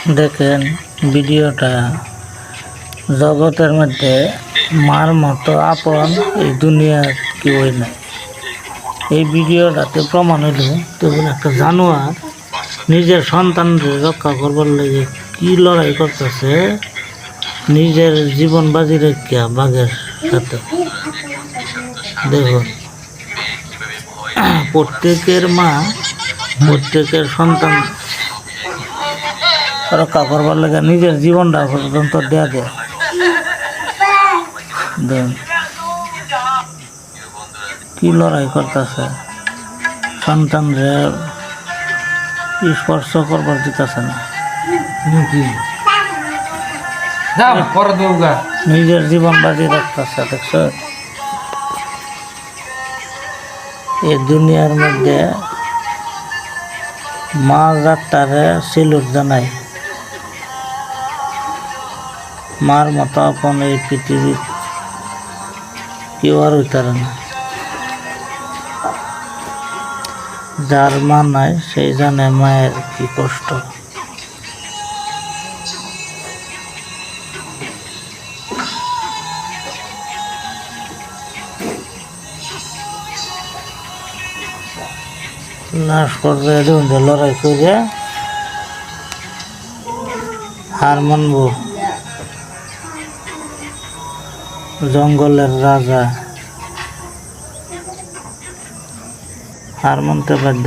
দেখেন ভিডিওটা, জগতের মধ্যে মার মতো আপন এই দুনিয়ার কেউই নাই। এই ভিডিওটাতে প্রমাণ হইল তেমন একটা জানোয়ার নিজের সন্তানদের রক্ষা করবার লাগে কি লড়াই করতেছে, নিজের জীবন বাজি রেখা বাঘের সাথে। দেখুন, প্রত্যেকের মা প্রত্যেকের সন্তান রক্ষা করবার লাগে নিজের জীবনটা পর্যন্ত দেয়া দেয়। কি লড়াই করতেছে, সন্তানরে স্পর্শ করবার দিতেছে না, নিজের জীবন বাজি রাখতেছে। দেখছ, এই দুনিয়ার মধ্যে মা জাতটারে সিলুট জানাই। মার মতো আপন এই পৃথিবী কেউ আর হইতারে না। যার মা নাই সেই জানে মায়ের কি কষ্ট। লাশ পর্যায়ে লড়াই করে হার মানব। জঙ্গলের রাজা হার মানতে বাধ্য।